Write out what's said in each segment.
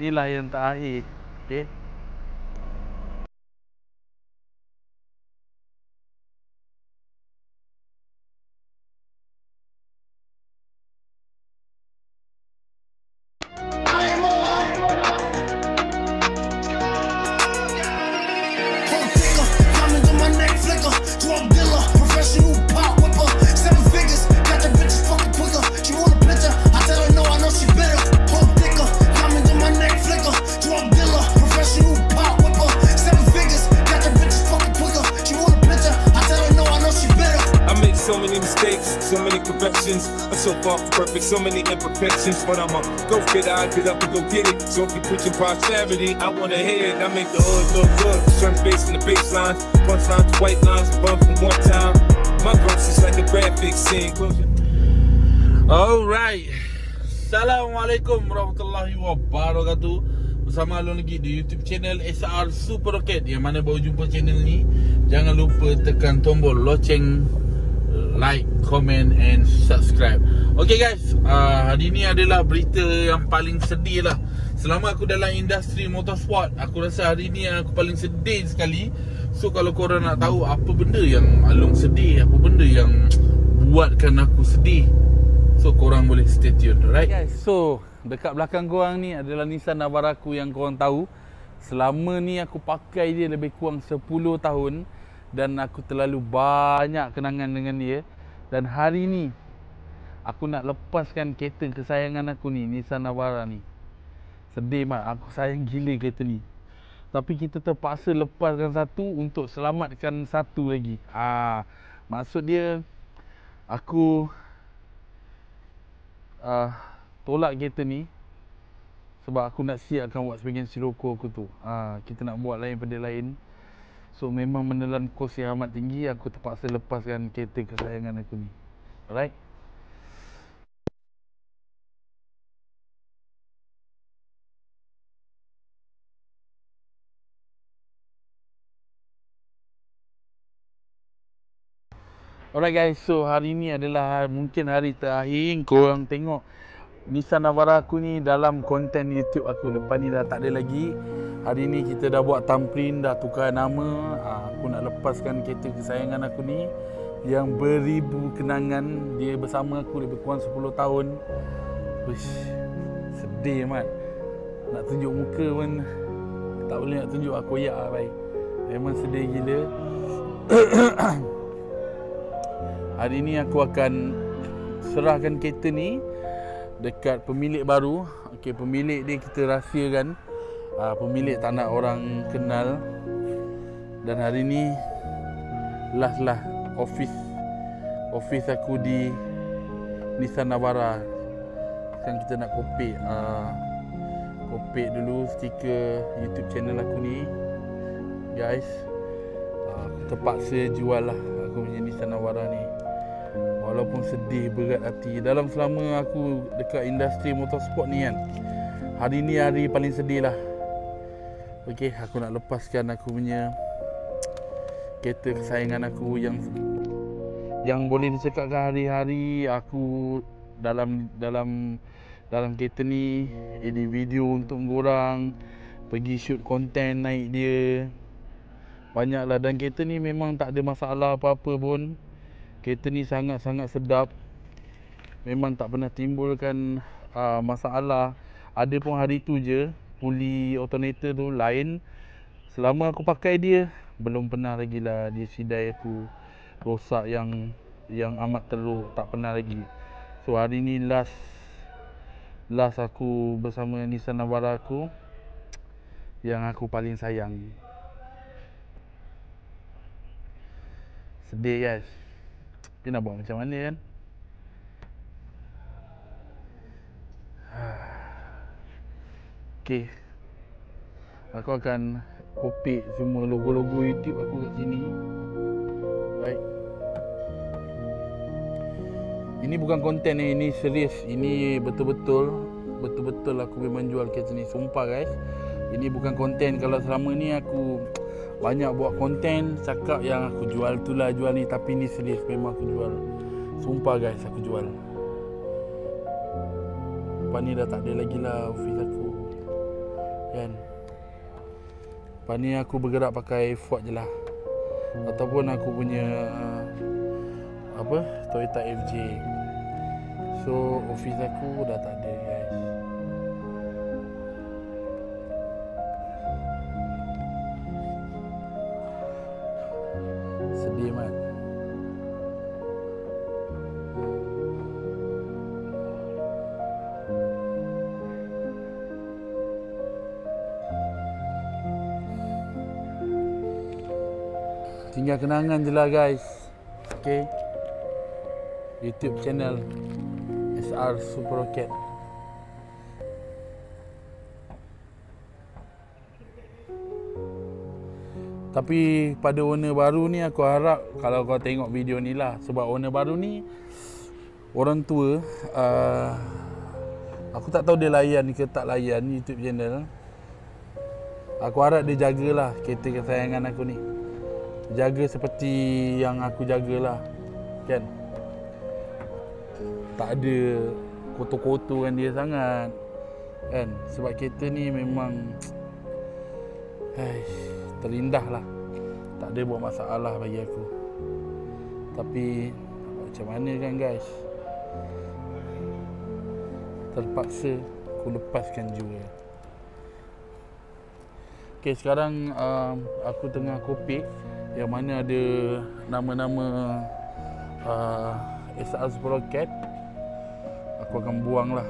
Inilah yang terakhir. Okay. So many mistakes, so many corrections. I'm so far from perfect, so many imperfections. But I'ma go get it, I get up and go get it. So if you're preaching prosperity, I wanna hear it. I make the hood look good. Trying to base in the baseline, punchlines to white lines, bump from one time. My verse is like a graphic scene. Alright. Assalamualaikum warahmatullahi wabarakatuh. Bersama Alun lagi di YouTube channel SR Super Rocket. Yang mana baru jumpa channel ni, jangan lupa tekan tombol loceng, like, comment and subscribe. Okay guys, hari ni adalah berita yang paling sedih lah. Selama aku dalam industri motorsport, aku rasa hari ni aku paling sedih sekali. So kalau korang nak tahu apa benda yang Alung sedih, apa benda yang buatkan aku sedih, so korang boleh stay tune, right guys. So dekat belakang korang ni adalah Nissan Navara aku yang korang tahu. Selama ni aku pakai dia lebih kurang 10 tahun dan aku terlalu banyak kenangan dengan dia. Dan hari ni aku nak lepaskan kereta kesayangan aku ni, Nissan Navara ni. Sedih mat, aku sayang gila kereta ni. Tapi kita terpaksa lepaskan satu untuk selamatkan satu lagi. Maksud dia, aku tolak kereta ni sebab aku nak siapkan buat sebagian siloko aku tu. Kita nak buat lain pada lain. So memang menelan kos yang amat tinggi. Aku terpaksa lepaskan kereta kesayangan aku ni. Alright. Alright guys, so hari ni adalah mungkin hari terakhir korang tengok Nissan Navara aku ni dalam konten YouTube aku. Lepas ni dah tak ada lagi. Hari ni kita dah buat thumbprint, dah tukar nama. Aku nak lepaskan kereta kesayangan aku ni yang beribu kenangan. Dia bersama aku lebih kurang 10 tahun. Uish, sedih mat. Nak tunjuk muka pun tak boleh nak tunjuk, aku koyak lah baik. Memang sedih gila. Hari ni aku akan serahkan kereta ni dekat pemilik baru. Okey, pemilik dia kita rahsiakan. Pemilik tak nak orang kenal. Dan hari ni last lah office aku di Nissan Navara. Sekarang kita nak kopek dulu stiker YouTube channel aku ni, guys. Aku terpaksa jual lah aku punya Nissan Navara ni. Walaupun sedih, berat hati. Dalam selama aku dekat industri motorsport ni kan, hari ni hari paling sedih lah. Okey, aku nak lepaskan aku punya kereta kesayangan aku yang boleh dicakapkan hari-hari aku dalam kereta ni, edit video untuk korang, pergi shoot konten naik dia. Banyaklah, dan kereta ni memang tak ada masalah apa-apa pun. Kereta ni sangat-sangat sedap. Memang tak pernah timbulkan masalah. Ada pun hari tu je puli alternator tu lain. Selama aku pakai dia, belum pernah lagi lah dia sidai aku rosak yang amat teruk. Tak pernah lagi. So hari ni last aku bersama Nissan Navara aku yang aku paling sayang. Sedih guys. Dia nak buat macam mana kan? Okay, aku akan kopek semua logo-logo YouTube aku kat sini. Baik. Ini bukan konten ni, ini serius. Ini betul-betul aku memang jual kereta ni. Sumpah guys. Ini bukan konten. Kalau selama ni aku banyak buat konten cakap yang aku jual tu lah, jual ni. Tapi ni serius, memang aku jual. Sumpah guys, aku jual. Lepas ni dah tak ada lagi lah office aku. Lepas ni aku bergerak pakai Ford je lah, ataupun aku punya Toyota FJ. So office aku dah tak ada guys. Sedih man. Tinggal kenangan je lah guys. Okay, YouTube channel SR Super Rocket. Tapi pada owner baru ni aku harap kalau kau tengok video ni lah, sebab owner baru ni orang tua, aku tak tahu dia layan ke tak layan YouTube channel. Aku harap dia jagalah kereta kesayangan aku ni, jaga seperti yang aku jagalah kan. Tak ada kotor-kotorkan dia sangat kan, sebab kereta ni memang terindah lah, tak ada buat masalah bagi aku. Tapi macam mana kan guys, terpaksa aku lepaskan juga. Okay, sekarang aku tengah kopik yang mana ada nama-nama SR Super Rocket. Aku akan buang lah.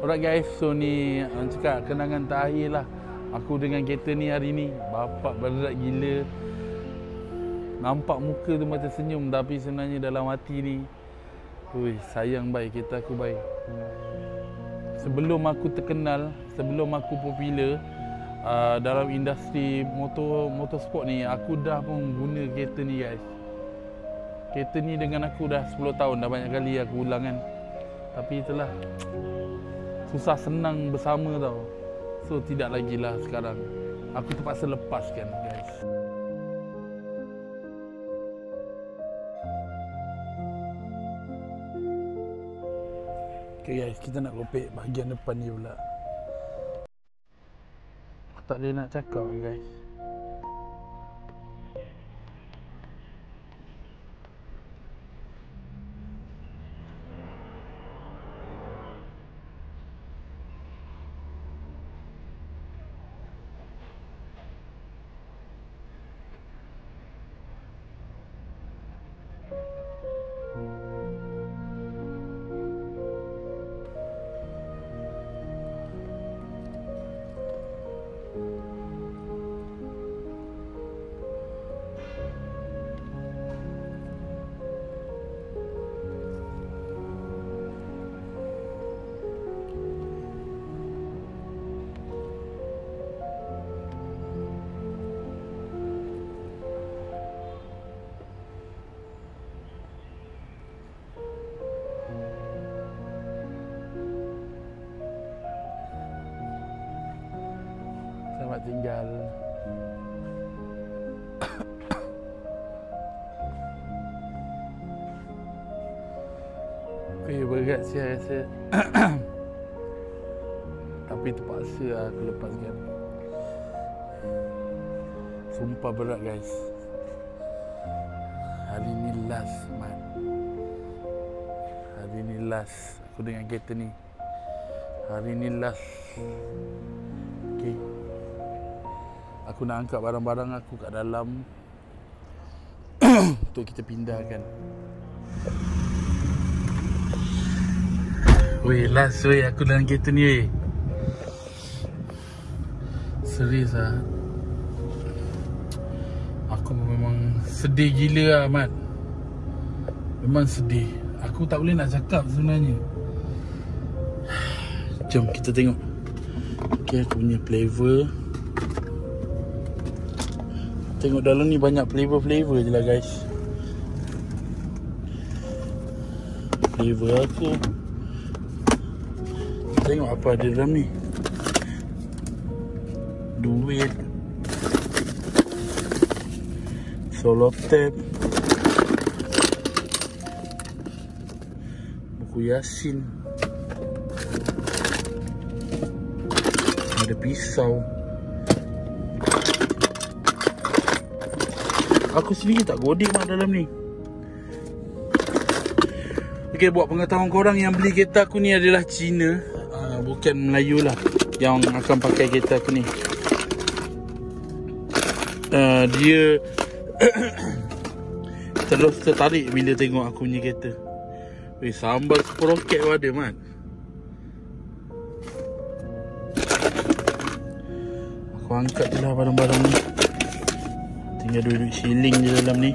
Alright guys, so ni cakap kenangan terakhir lah aku dengan kereta ni hari ni. Bapak berat gila. Nampak muka tu macam senyum, tapi sebenarnya dalam hati ni, sayang baik kereta aku baik. Sebelum aku terkenal, sebelum aku popular dalam industri motorsport ni, aku dah pun guna kereta ni guys. Kereta ni dengan aku dah 10 tahun, dah banyak kali aku ulang kan. Tapi itulah, susah senang bersama tau. So tidak lagi lah sekarang. Aku terpaksa lepaskan guys. Okay guys, kita nak kopek bahagian depan ni pula. Aku tak boleh nak cakap guys. tinggal. Berat saya rasa. Tapi terpaksa lah aku lepaskan. Sumpah berat guys. Hari ni last man. Hari ni last aku dengan kereta ni. Hari ni last. Okay. Aku nak angkat barang-barang aku kat dalam untuk kita pindahkan. Weh, last weh aku dalam kereta ni weh. Serius lah. Aku memang sedih gila lah Mat. Memang sedih. Aku tak boleh nak cakap sebenarnya. Jom kita tengok. Okay, aku punya flavor. Tengok dalam ni banyak flavor-flavor je lah guys. Flavor aku. Tengok apa ada dalam ni. Duit, Solotep, buku Yasin, ada pisau. Aku sendiri tak goding mak dalam ni. Okay, buat pengetahuan korang, yang beli kereta aku ni adalah Cina, bukan Melayu lah yang akan pakai kereta aku ni. Dia terus tertarik bila tengok aku punya kereta. Weh, sambal super roket pun ada man. Aku angkat je lah barang-barang ni. Tinggal duit shilling je dalam ni.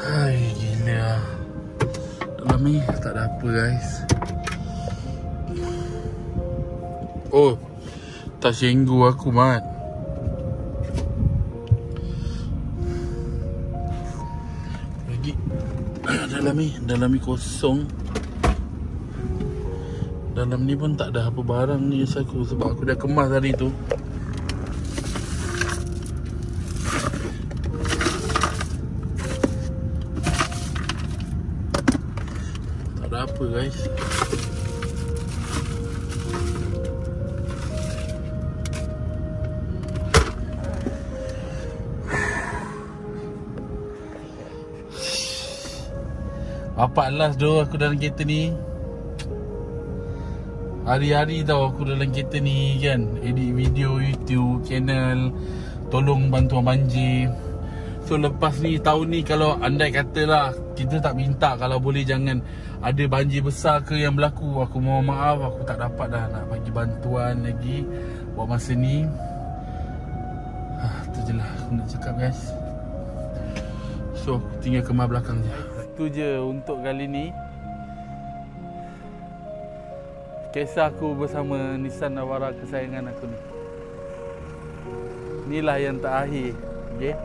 Hai, gila. Dalam ni tak ada apa guys. Oh, tak singgu aku mat. Lagi dalam ni kosong. Dalam ni pun tak ada apa barang ni aku, sebab aku dah kemas hari tu. Apa guys, bapak last doh aku dalam kereta ni. Hari-hari tau aku dalam kereta ni kan, edit video YouTube channel, tolong bantuan banjir. So lepas ni, tahun ni kalau andai katalah kita tak minta, kalau boleh jangan ada banjir besar ke yang berlaku, aku mohon maaf, aku tak dapat dah nak bagi bantuan lagi buat masa ni. Tu je lah aku nak cakap guys. So aku tinggal kemas belakang je. Itu je untuk kali ni. Kisah aku bersama Nissan Navara kesayangan aku ni. Inilah yang terakhir. Okay.